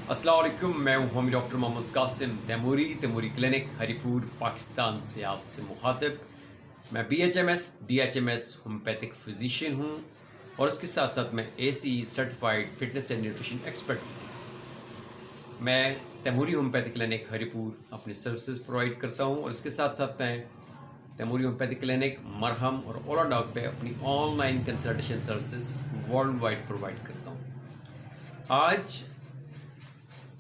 अस्सलाम वालेकुम, मैं हूं होमी डॉक्टर मोहम्मद कासिम तैमूरी क्लिनिक हरीपुर पाकिस्तान से आपसे मुखातिब। मैं BHMS DHMS होम्योपैथिक फिजिशियन हूं और उसके साथ साथ मैं ACE certified fitness and nutrition expert हूं। मैं तैमूरी होम्योपैथिक क्लिनिक हरीपुर अपनी सर्विसेज प्रोवाइड करता हूं और इसके साथ साथ मैं तैमूरी होम्योपैथिक क्लिनिक मरहम और ओला डॉग पे अपनी online consultation services world wide provide करता हूँ। आज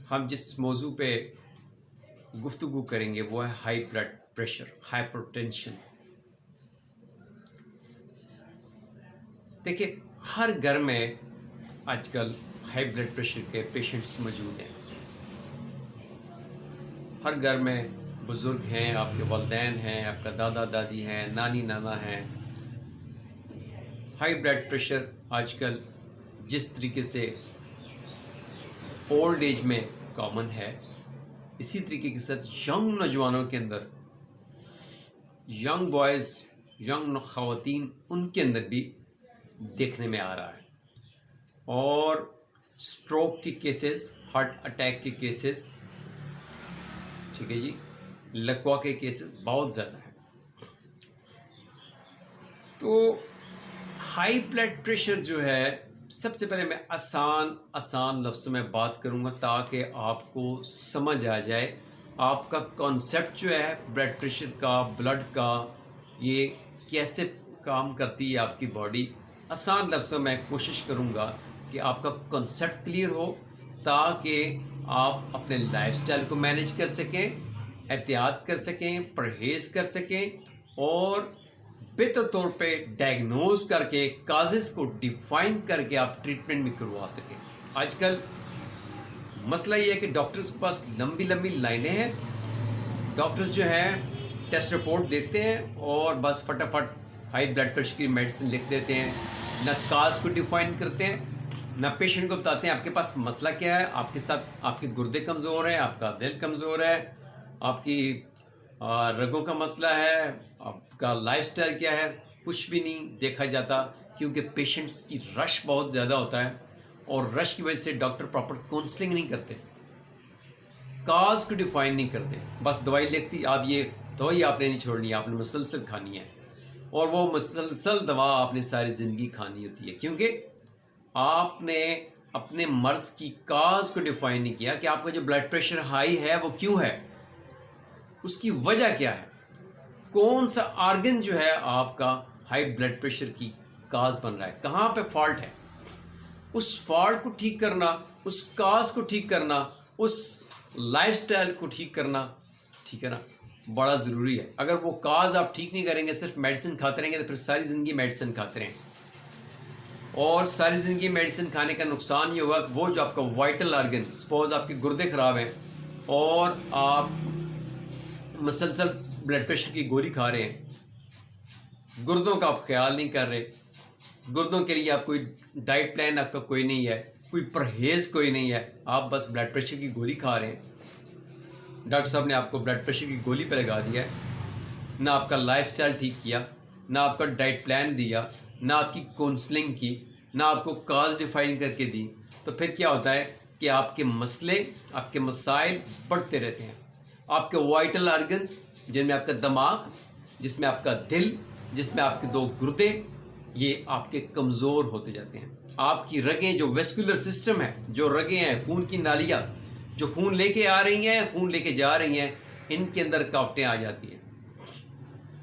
हम जिस मौजू पे गुफ्तगू करेंगे वो है हाई ब्लड प्रेशर, हाइपरटेंशन। देखिए, हर घर में आजकल हाई ब्लड प्रेशर के पेशेंट्स मौजूद हैं। हर घर में बुज़ुर्ग हैं, आपके वालिदैन हैं, आपका दादा दादी हैं, नानी नाना हैं। हाई ब्लड प्रेशर आजकल जिस तरीके से ओल्ड एज में कॉमन है, इसी तरीके के साथ यंग नौजवानों के अंदर, यंग बॉयज़, यंग ख़वातीन, उनके अंदर भी देखने में आ रहा है। और स्ट्रोक के केसेस, हार्ट अटैक के केसेस, ठीक है जी, लकवा के केसेस बहुत ज़्यादा हैं। तो हाई ब्लड प्रेशर जो है, सबसे पहले मैं आसान लफ्ज़ों में बात करूंगा ताकि आपको समझ आ जाए आपका कॉन्सेप्ट जो है ब्लड प्रेशर का, ब्लड का, ये कैसे काम करती है आपकी बॉडी। आसान लफ्ज़ों में कोशिश करूंगा कि आपका कॉन्सेप्ट क्लियर हो ताकि आप अपने लाइफस्टाइल को मैनेज कर सकें, एहतियात कर सकें, परहेज़ कर सकें और बेहतर तौर पे डायग्नोज करके काजेस को डिफाइन करके आप ट्रीटमेंट भी करवा सकें। आजकल मसला ये है कि डॉक्टर्स के पास लंबी लंबी लाइनें हैं। डॉक्टर्स जो हैं टेस्ट रिपोर्ट देखते हैं और बस फटाफट हाई ब्लड प्रेशर की मेडिसिन लिख देते हैं, ना काज को डिफाइन करते हैं, ना पेशेंट को बताते हैं आपके पास मसला क्या है। आपके साथ आपके गुर्दे कमज़ोर हैं, आपका दिल कमज़ोर है, आपकी रगों का मसला है, आपका लाइफस्टाइल क्या है, कुछ भी नहीं देखा जाता क्योंकि पेशेंट्स की रश बहुत ज़्यादा होता है और रश की वजह से डॉक्टर प्रॉपर काउंसलिंग नहीं करते, काज को डिफाइन नहीं करते। बस दवाई लिखती, आप ये दवाई आपने नहीं छोड़नी है, आपने मुसलसल खानी है और वो मुसलसल दवा आपने सारी ज़िंदगी खानी होती है क्योंकि आपने अपने मर्ज़ की काज को डिफाइन नहीं किया कि आपका जो ब्लड प्रेशर हाई है वो क्यों है, उसकी वजह क्या है, कौन सा आर्गन जो है आपका हाई ब्लड प्रेशर की काज बन रहा है, कहाँ पे फॉल्ट है। उस फॉल्ट को ठीक करना, उस काज को ठीक करना, उस लाइफस्टाइल को ठीक करना, ठीक है ना, बड़ा ज़रूरी है। अगर वो काज आप ठीक नहीं करेंगे, सिर्फ मेडिसिन खाते रहेंगे तो फिर सारी ज़िंदगी मेडिसिन खाते रहेंगे और सारी ज़िंदगी मेडिसिन खाने का नुकसान ये हुआ कि वो जो आपका वाइटल आर्गन, सपोज आपके गुर्दे ख़राब हैं और आप मुसलसल ब्लड प्रेशर की गोली खा रहे हैं, गुर्दों का आप ख्याल नहीं कर रहे, गुर्दों के लिए आप कोई डाइट प्लान आपका कोई नहीं है, कोई परहेज़ कोई नहीं है, आप बस ब्लड प्रेशर की गोली खा रहे हैं। डॉक्टर साहब ने आपको ब्लड प्रेशर की गोली पे लगा दिया है, ना आपका लाइफस्टाइल ठीक किया, ना आपका डाइट प्लान दिया, ना आपकी काउंसलिंग की, ना आपको काज डिफाइन करके दी, तो फिर क्या होता है कि आपके मसले, आपके मसाइल बढ़ते रहते हैं। आपके वाइटल आर्गन्स, जिनमें आपका दिमाग, जिसमें आपका दिल, जिसमें आपके दो गुर्दे, ये आपके कमज़ोर होते जाते हैं। आपकी रगें, जो वेस्कुलर सिस्टम है, जो रगें हैं, खून की नालियाँ जो खून लेके आ रही हैं, खून लेके जा रही हैं, इनके अंदर कावटें आ जाती हैं,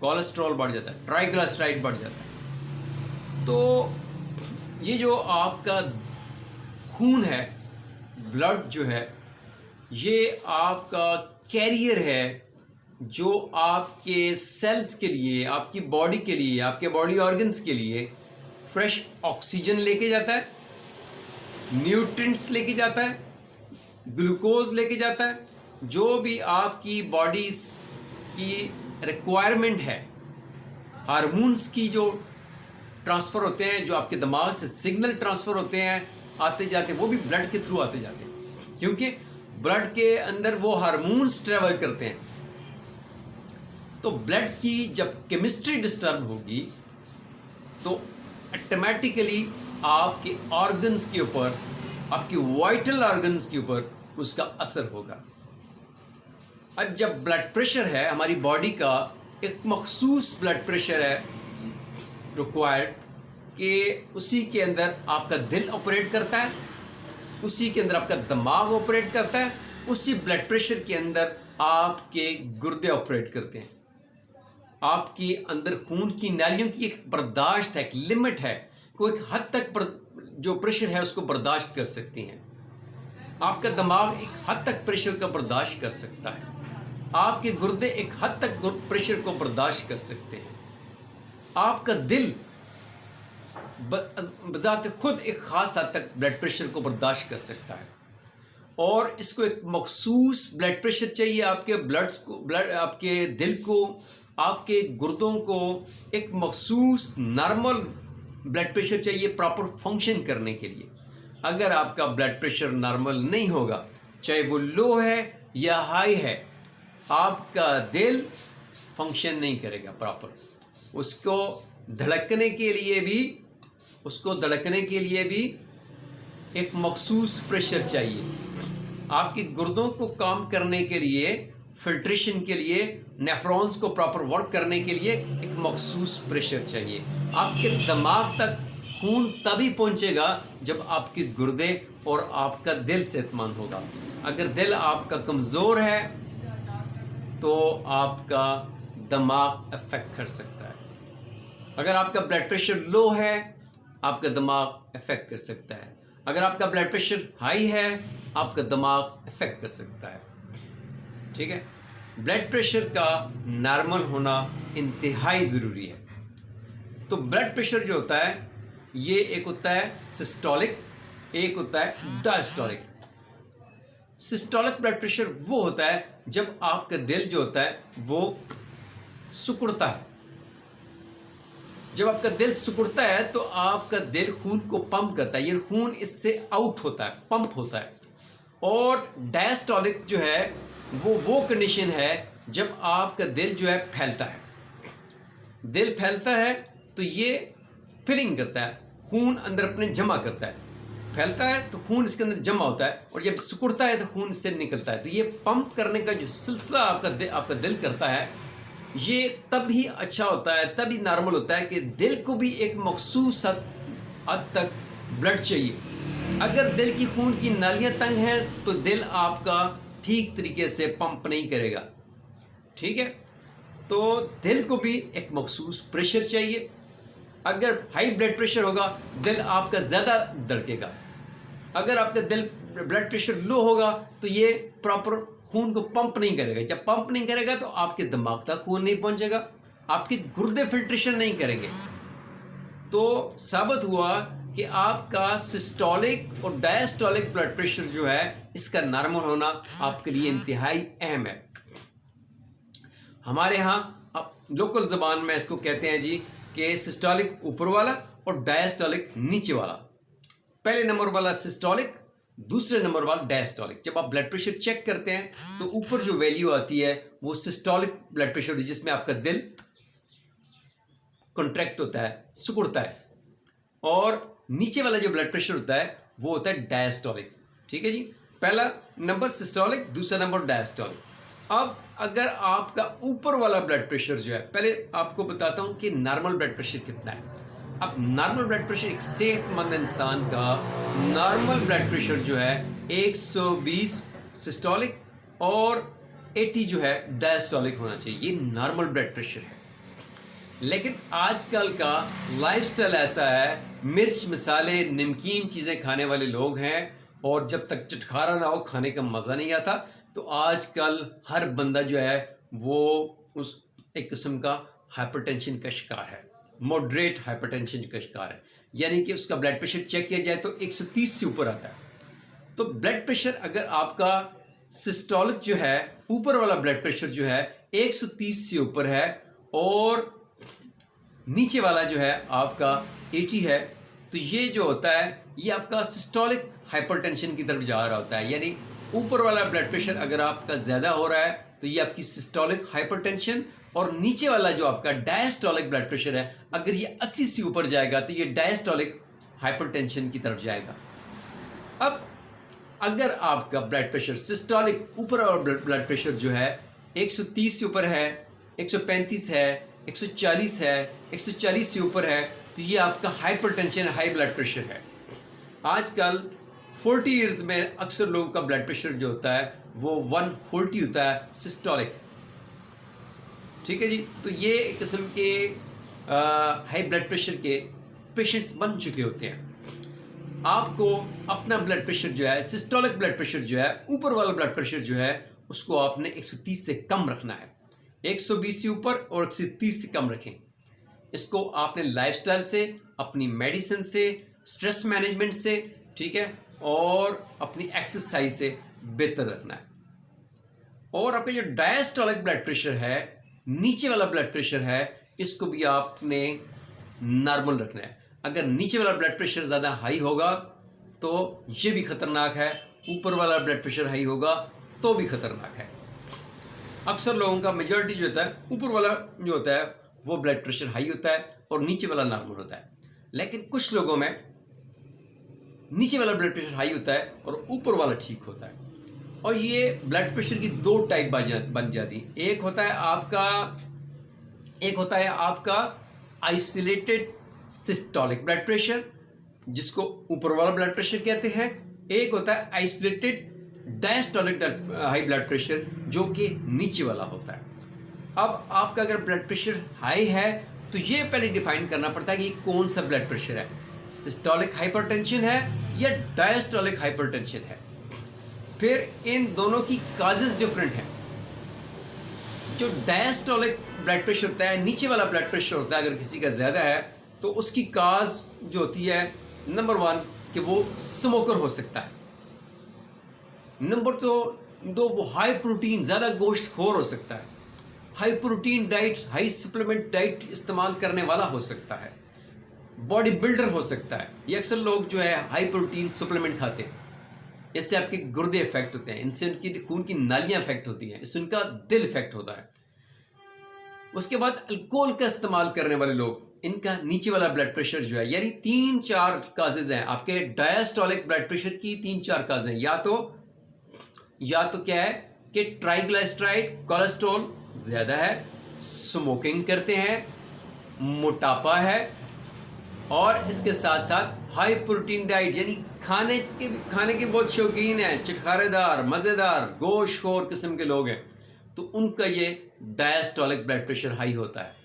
कोलेस्ट्रॉल बढ़ जाता है, ट्राइग्लिसराइड बढ़ जाता है। तो ये जो आपका खून है, ब्लड जो है, ये आपका कैरियर है जो आपके सेल्स के लिए, आपकी बॉडी के लिए, आपके बॉडी ऑर्गन्स के लिए फ्रेश ऑक्सीजन लेके जाता है, न्यूट्रिएंट्स लेके जाता है, ग्लूकोज लेके जाता है, जो भी आपकी बॉडी की रिक्वायरमेंट है। हार्मोन्स की जो ट्रांसफ़र होते हैं, जो आपके दिमाग से सिग्नल ट्रांसफ़र होते हैं आते जाते, वो भी ब्लड के थ्रू आते जाते हैं क्योंकि ब्लड के अंदर वो हार्मोन्स ट्रेवल करते हैं। तो ब्लड की जब केमिस्ट्री डिस्टर्ब होगी तो ऑटोमेटिकली आपके ऑर्गन्स के ऊपर, आपके वाइटल ऑर्गन्स के ऊपर उसका असर होगा। अब जब ब्लड प्रेशर है, हमारी बॉडी का एक मखसूस ब्लड प्रेशर है रिक्वायर्ड, कि उसी के अंदर आपका दिल ऑपरेट करता है, उसी के अंदर आपका दिमाग ऑपरेट करता है, उसी ब्लड प्रेशर के अंदर आपके गुर्दे ऑपरेट करते हैं। आपके अंदर खून की नालियों की एक बर्दाश्त है, एक लिमिट है, कोई एक हद तक जो प्रेशर है उसको बर्दाश्त कर सकती हैं। आपका दिमाग एक हद तक प्रेशर का बर्दाश्त कर सकता है, आपके गुर्दे एक हद तक प्रेशर को बर्दाश्त कर सकते हैं, आपका दिल बजाते खुद एक ख़ास हद तक ब्लड प्रेशर को बर्दाश्त कर सकता है। और इसको एक मखसूस ब्लड प्रेशर चाहिए, आपके आपके दिल को, आपके गुर्दों को एक मखसूस नॉर्मल ब्लड प्रेशर चाहिए प्रॉपर फंक्शन करने के लिए। अगर आपका ब्लड प्रेशर नॉर्मल नहीं होगा, चाहे वो लो है या हाई है, आपका दिल फंक्शन नहीं करेगा प्रॉपर। उसको धड़कने के लिए भी एक मखसूस प्रेशर चाहिए। आपके गुर्दों को काम करने के लिए, फिल्ट्रेशन के लिए, नेफ्रॉन्स को प्रॉपर वर्क करने के लिए एक मखसूस प्रेशर चाहिए। आपके दिमाग तक खून तभी पहुंचेगा जब आपके गुर्दे और आपका दिल सेहतमंद होगा। अगर दिल आपका कमज़ोर है तो आपका दिमाग अफेक्ट कर सकता है। अगर आपका ब्लड प्रेशर लो है, आपका दिमाग अफेक्ट कर सकता है। अगर आपका ब्लड प्रेशर हाई है, आपका दिमाग अफेक्ट कर सकता है। ठीक है, ब्लड प्रेशर का नॉर्मल होना इंतहाई ज़रूरी है। तो ब्लड प्रेशर जो होता है, ये एक होता है सिस्टोलिक, एक होता है डायस्टोलिक। सिस्टोलिक ब्लड प्रेशर वो होता है जब आपका दिल जो होता है वो सिकुड़ता है। जब आपका दिल सिकुड़ता है तो आपका दिल खून को पंप करता है, ये खून इससे आउट होता है, पंप होता है। और डायस्टोलिक जो है वो कंडीशन है जब आपका दिल जो है फैलता है। दिल फैलता है तो ये फिलिंग करता है, खून अंदर अपने जमा करता है। फैलता है तो खून इसके अंदर जमा होता है, और जब सिकुड़ता है तो खून इससे निकलता है। तो ये पंप करने का जो सिलसिला आपका दिल करता है, ये तभी अच्छा होता है, तभी नॉर्मल होता है कि दिल को भी एक मखसूस हद तक ब्लड चाहिए। अगर दिल की खून की नालियाँ तंग हैं तो दिल आपका ठीक तरीके से पंप नहीं करेगा। ठीक है, तो दिल को भी एक मखसूस प्रेशर चाहिए। अगर हाई ब्लड प्रेशर होगा, दिल आपका ज़्यादा धड़केगा। अगर आपका दिल ब्लड प्रेशर लो होगा तो ये प्रॉपर खून को पंप नहीं करेगा। जब पंप नहीं करेगा तो आपके दिमाग तक खून नहीं पहुंचेगा, आपके गुर्दे फिल्ट्रेशन नहीं करेंगे। तो साबित हुआ कि आपका सिस्टोलिक और डायस्टोलिक ब्लड प्रेशर जो है, इसका नॉर्मल होना आपके लिए इंतहाई अहम है। हमारे यहाँ अब लोकल ज़बान में इसको कहते हैं जी कि सिस्टोलिक ऊपर वाला और डायस्टोलिक नीचे वाला। पहले नंबर वाला सिस्टोलिक, दूसरे नंबर वाला डायस्टोलिक। जब आप ब्लड प्रेशर चेक करते हैं तो ऊपर जो वैल्यू आती है वो सिस्टोलिक ब्लड प्रेशर, जिसमें आपका दिल कॉन्ट्रैक्ट होता है, सिकुड़ता है। और नीचे वाला जो ब्लड प्रेशर होता है वो होता है डायस्टोलिक। ठीक है जी, पहला नंबर सिस्टोलिक, दूसरा नंबर डायस्टोलिक। अब अगर आपका ऊपर वाला ब्लड प्रेशर जो है, पहले आपको बताता हूं कि नॉर्मल ब्लड प्रेशर कितना है। अब नॉर्मल ब्लड प्रेशर, एक सेहतमंद इंसान का नॉर्मल ब्लड प्रेशर जो है 120 सिस्टोलिक और 80 जो है डायस्टोलिक होना चाहिए। ये नॉर्मल ब्लड प्रेशर है। लेकिन आजकल का लाइफस्टाइल ऐसा है, मिर्च मसाले नमकीन चीज़ें खाने वाले लोग हैं, और जब तक चटखारा ना हो खाने का मज़ा नहीं आता। तो आजकल हर बंदा जो है वो उस एक किस्म का हाइपरटेंशन का शिकार है, मॉडरेट हाइपरटेंशन का शिकार है। यानी कि उसका ब्लड प्रेशर चेक किया जाए तो 130 से ऊपर आता है। तो ब्लड प्रेशर अगर आपका सिस्टोलिक जो है, ऊपर वाला ब्लड प्रेशर जो है 130 से ऊपर है, और नीचे वाला जो है आपका 80 है, तो ये जो होता है ये आपका सिस्टोलिक हाइपरटेंशन की तरफ जा रहा होता है। यानी ऊपर वाला ब्लड प्रेशर अगर आपका ज़्यादा हो रहा है तो ये आपकी सिस्टोलिक हाइपरटेंशन, और नीचे वाला जो आपका डायस्टोलिक ब्लड प्रेशर है, अगर ये 80 से ऊपर जाएगा तो ये डायस्टोलिक हाइपरटेंशन की तरफ जाएगा। अब अगर आपका ब्लड प्रेशर सिस्टोलिक ऊपर वाला ब्लड प्रेशर जो है 130 से ऊपर है, 135 है, 140 है, 140 से ऊपर है, तो ये आपका हाइपरटेंशन, हाई ब्लड प्रेशर है। आजकल 40 इयर्स में अक्सर लोगों का ब्लड प्रेशर जो होता है वो 140 होता है सिस्टोलिक। ठीक है जी। तो ये एक किस्म के हाई ब्लड प्रेशर के पेशेंट्स बन चुके होते हैं। आपको अपना ब्लड प्रेशर जो है, सिस्टोलिक ब्लड प्रेशर जो है, ऊपर वाला ब्लड प्रेशर जो है, उसको आपने 130 से कम रखना है। 120 से ऊपर और 130 से कम रखें। इसको आपने लाइफस्टाइल से, अपनी मेडिसिन से, स्ट्रेस मैनेजमेंट से, ठीक है, और अपनी एक्सरसाइज से बेहतर रखना है। और आपका जो डायस्टोलिक ब्लड प्रेशर है, नीचे वाला ब्लड प्रेशर है, इसको भी आपने नॉर्मल रखना है। अगर नीचे वाला ब्लड प्रेशर ज़्यादा हाई होगा तो ये भी खतरनाक है, ऊपर वाला ब्लड प्रेशर हाई होगा तो भी खतरनाक है। अक्सर लोगों का मेजॉरिटी जो होता है, ऊपर वाला जो होता है वो ब्लड प्रेशर हाई होता है और नीचे वाला नॉर्मल होता है। लेकिन कुछ लोगों में नीचे वाला ब्लड प्रेशर हाई होता है और ऊपर वाला ठीक होता है। और ये ब्लड प्रेशर की दो टाइप बन जाती। एक होता है आपका आइसोलेटेड सिस्टोलिक ब्लड प्रेशर, जिसको ऊपर वाला ब्लड प्रेशर कहते हैं। एक होता है isolated diastolic high blood pressure, जो कि नीचे वाला होता है। अब आपका अगर ब्लड प्रेशर हाई है तो ये पहले डिफाइन करना पड़ता है कि कौन सा ब्लड प्रेशर है, सिस्टोलिक हाइपरटेंशन है या डायस्टोलिक हाइपरटेंशन है। फिर इन दोनों की काजेस डिफरेंट हैं। जो डायस्टोलिक ब्लड प्रेशर होता है, नीचे वाला ब्लड प्रेशर होता है, अगर किसी का ज़्यादा है तो उसकी काज जो होती है, नंबर 1 कि वो स्मोकर हो सकता है। नंबर 2 वो हाई प्रोटीन, ज़्यादा गोश्तखोर हो सकता है। High protein diet, high supplement diet इस्तेमाल करने वाला हो सकता है। बॉडी बिल्डर हो सकता है। ये अक्सर लोग जो है हाई प्रोटीन सप्लीमेंट खाते हैं। इससे आपके गुर्दे इफेक्ट होते हैं, इनसे उनकी खून की नालियाँ इफेक्ट होती हैं, इससे उनका दिल इफेक्ट होता है। उसके बाद अल्कोहल का इस्तेमाल करने वाले लोग, इनका नीचे वाला ब्लड प्रेशर जो है, यानी 3-4 काजेज हैं आपके डायस्टोलिक ब्लड प्रेशर की। 3-4 काज हैं। या तो क्या है कि ट्राइग्लिसराइड, कोलेस्ट्रॉल ज़्यादा है, स्मोकिंग करते हैं, मोटापा है, और इसके साथ साथ हाई प्रोटीन डाइट, यानी खाने के बहुत शौकीन हैं, चटखारेदार, मज़ेदार, गोश्तखोर किस्म के लोग हैं, तो उनका ये डायस्टोलिक ब्लड प्रेशर हाई होता है।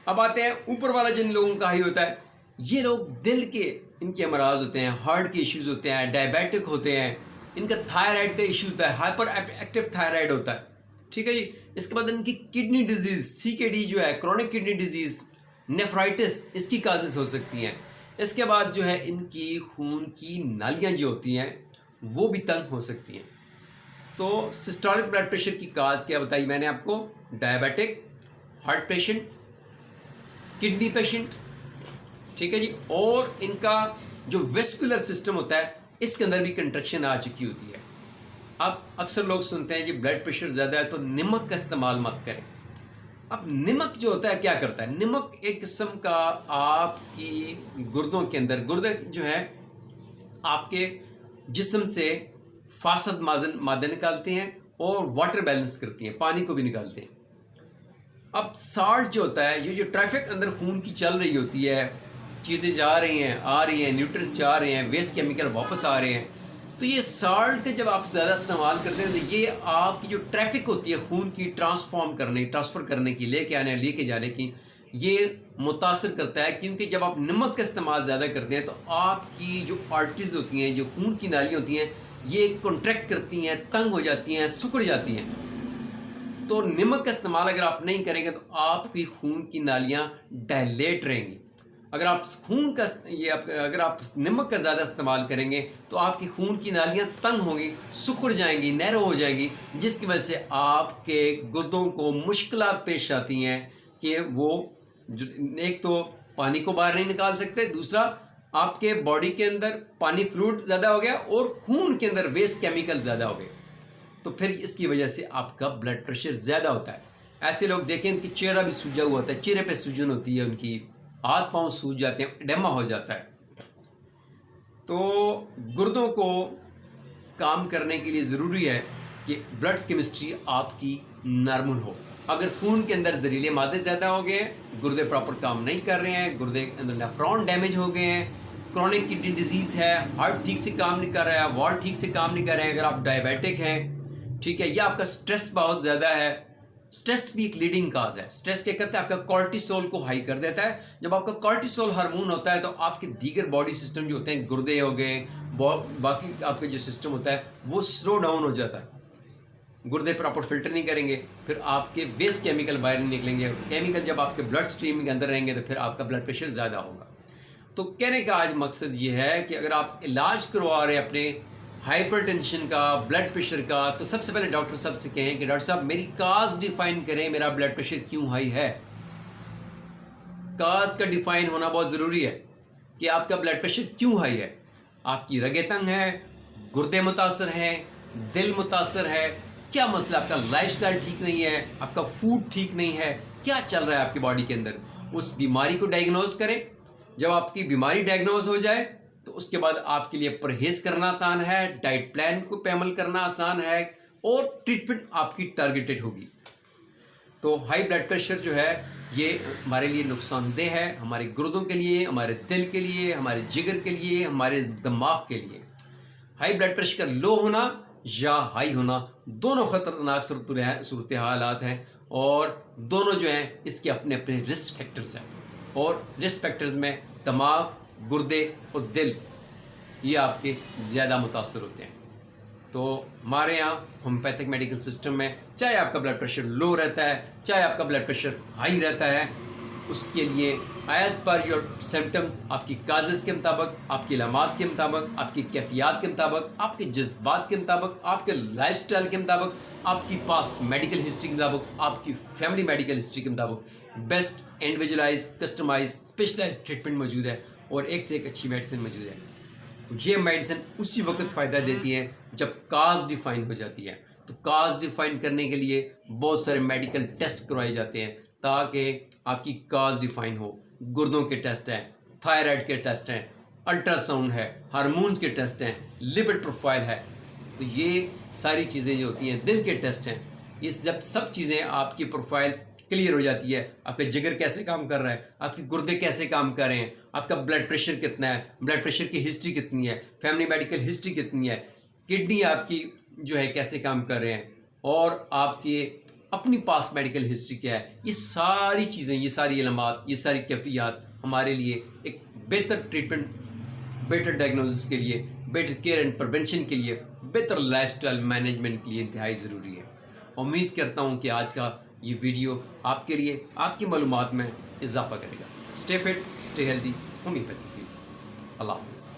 अब आते हैं ऊपर वाला, जिन लोगों का हाई होता है, ये लोग दिल के इनके अमराज होते हैं, हार्ट के इश्यूज़ होते हैं, डायबिटिक होते हैं, इनका थायराइड का इशू होता है, हाइपर एक्टिव थायराइड होता है। ठीक है जी। इसके बाद इनकी किडनी डिजीज़, CKD जो है, क्रोनिक किडनी डिजीज़, नेफ्राइटिस, इसकी काजेज़ हो सकती हैं। इसके बाद जो है इनकी खून की नालियाँ जो होती हैं वो भी तंग हो सकती हैं। तो सिस्टोलिक ब्लड प्रेशर की काज क्या बताई मैंने आपको? Diabetic, heart patient, kidney patient, ठीक है जी। और इनका जो वेस्कुलर सिस्टम होता है, इसके अंदर भी कंट्रक्शन आ चुकी होती है। अब अक्सर लोग सुनते हैं कि ब्लड प्रेशर ज़्यादा है तो नमक का इस्तेमाल मत करें। अब नमक जो होता है क्या करता है? नमक एक किस्म का आपकी गुर्दों के अंदर, गुर्दे जो है आपके जिस्म से फासद मादे निकालते हैं और वाटर बैलेंस करती हैं, पानी को भी निकालते हैं। अब साल्ट जो होता है, ये जो ट्रैफिक अंदर खून की चल रही होती है, चीज़ें जा रही हैं, आ रही हैं, न्यूट्रिएंट्स जा रहे हैं, वेस्ट केमिकल वापस आ रहे हैं, तो ये साल्ट का जब आप ज़्यादा इस्तेमाल करते हैं तो ये आपकी जो ट्रैफिक होती है खून की ट्रांसफ़र करने की, लेके जाने की, ये मुतासर करता है। क्योंकि जब आप नमक का इस्तेमाल ज़्यादा करते हैं तो आपकी जो आर्टरीज होती हैं, जो खून की नालियाँ होती हैं, ये कॉन्ट्रैक्ट करती हैं, तंग हो जाती हैं, सिकुड़ जाती हैं। तो नमक का इस्तेमाल अगर आप नहीं करेंगे तो आपकी खून की नालियाँ डायलेट रहेंगी। अगर आप नमक का ज़्यादा इस्तेमाल करेंगे तो आपकी खून की नालियाँ तंग होंगी, सिकुड़ जाएंगी, नैरो हो जाएगी, जिसकी वजह से आपके गुर्दों को मुश्किलात पेश आती हैं कि वो एक तो पानी को बाहर नहीं निकाल सकते, दूसरा आपके बॉडी के अंदर पानी फ्लूइड ज़्यादा हो गया और खून के अंदर वेस्ट केमिकल ज़्यादा हो गए, तो फिर इसकी वजह से आपका ब्लड प्रेशर ज़्यादा होता है। ऐसे लोग देखें उनकी चेहरा भी सूजा हुआ होता है, चेहरे पे सूजन होती है, उनकी हाथ पांव सूज जाते हैं, एडेमा हो जाता है। तो गुर्दों को काम करने के लिए ज़रूरी है कि ब्लड केमिस्ट्री आपकी नॉर्मल हो। अगर खून के अंदर जहरीले मादे ज़्यादा हो गए हैं, गुर्दे प्रॉपर काम नहीं कर रहे हैं, गुर्दे के अंदर नेफ्रॉन डैमेज हो गए हैं, क्रॉनिक किडनी डिजीज़ है, हार्ट ठीक से काम नहीं कर रहा है, वाल्व ठीक से काम नहीं कर रहे हैं, अगर आप डायबिटिक हैं, ठीक है, या आपका स्ट्रेस बहुत ज़्यादा है। स्ट्रेस भी एक लीडिंग काज है। स्ट्रेस क्या करता है, आपका कॉर्टिसोल को हाई कर देता है। जब आपका कॉर्टिसोल हार्मोन होता है तो आपके दीगर बॉडी सिस्टम जो होते हैं, गुर्दे हो गए, बाकी आपके जो सिस्टम होता है वो स्लो डाउन हो जाता है। गुर्दे प्रॉपर फिल्टर नहीं करेंगे, फिर आपके वेस्ट केमिकल बाहर नहीं निकलेंगे। केमिकल जब आपके ब्लड स्ट्रीम के अंदर रहेंगे तो फिर आपका ब्लड प्रेशर ज़्यादा होगा। तो कहने का आज मकसद ये है कि अगर आप इलाज करवा रहे हैं अपने हाइपरटेंशन का, ब्लड प्रेशर का, तो सबसे पहले डॉक्टर साहब से कहें कि डॉक्टर साहब मेरी काज डिफाइन करें, मेरा ब्लड प्रेशर क्यों हाई है। काज का डिफाइन होना बहुत ज़रूरी है कि आपका ब्लड प्रेशर क्यों हाई है। आपकी रगें तंग है, गुर्दे मुतासर हैं, दिल मुतासर है, क्या मसला, आपका लाइफस्टाइल ठीक नहीं है, आपका फूड ठीक नहीं है, क्या चल रहा है आपकी बॉडी के अंदर। उस बीमारी को डायग्नोज करें। जब आपकी बीमारी डायग्नोज हो जाए तो उसके बाद आपके लिए परहेज करना आसान है, डाइट प्लान को पे अमल करना आसान है और ट्रीटमेंट आपकी टारगेटेड होगी। तो हाई ब्लड प्रेशर जो है ये हमारे लिए नुकसानदेह है, हमारे गुर्दों के लिए, हमारे दिल के लिए, हमारे जिगर के लिए, हमारे दिमाग के लिए। हाई ब्लड प्रेशर का लो होना या हाई होना दोनों ख़तरनाक सूरत हालात हैं और दोनों जो हैं इसके अपने अपने रिस्क फैक्टर्स हैं। और रिस्क फैक्टर्स में दिमाग, गुर्दे और दिल ये आपके ज़्यादा मुतासर होते हैं। तो हमारे यहाँ होम्योपैथिक मेडिकल सिस्टम में चाहे आपका ब्लड प्रेशर लो रहता है, चाहे आपका ब्लड प्रेशर हाई रहता है, उसके लिए एज़ पर योर सिम्टम्स, आपकी काजेज़ के मुताबिक, आपकी अलामात के मुताबिक, आपकी कैफियत के मुताबिक, आपके जज्बात के मुताबिक, आपके लाइफस्टाइल के मुताबिक, आपकी पास मेडिकल हिस्ट्री के मुताबिक, आपकी फैमिली मेडिकल हिस्ट्री के मुताबिक best individualise, customise, specialise treatment मौजूद है और एक से एक अच्छी मेडिसिन मौजूद है। ये मेडिसिन उसी वक्त फ़ायदा देती है जब काज डिफाइन हो जाती है। तो काज डिफाइन करने के लिए बहुत सारे मेडिकल टेस्ट करवाए जाते हैं ताकि आपकी काज डिफाइन हो। गुर्दों के टेस्ट हैं, थायराइड के टेस्ट हैं, अल्ट्रासाउंड है, हार्मोन्स के टेस्ट हैं, लिपिड प्रोफाइल है। तो ये सारी चीज़ें जो होती हैं, दिल के टेस्ट हैं। ये जब सब चीज़ें आपकी प्रोफाइल क्लियर हो जाती है, आपका जिगर कैसे काम कर रहा है, आपके गुर्दे कैसे काम कर रहे हैं, आपका ब्लड प्रेशर कितना है, ब्लड प्रेशर की हिस्ट्री कितनी है, फैमिली मेडिकल हिस्ट्री कितनी है, किडनी आपकी जो है कैसे काम कर रहे हैं और आपकी अपनी पास मेडिकल हिस्ट्री क्या है, ये सारी चीज़ें, ये सारी इल्मात, ये सारी कैफियत हमारे लिए एक बेहतर ट्रीटमेंट, बेटर डायग्नोसिस के लिए, बेटर केयर एंड प्रिवेंशन के लिए, बेहतर लाइफस्टाइल मैनेजमेंट के लिए इंतहाई ज़रूरी है। उम्मीद करता हूँ कि आज का ये वीडियो आपके लिए, आपकी मालूमात में इजाफा करेगा। Stay fit, stay healthy, homeopathy please. अल्लाह हाफ़िज़।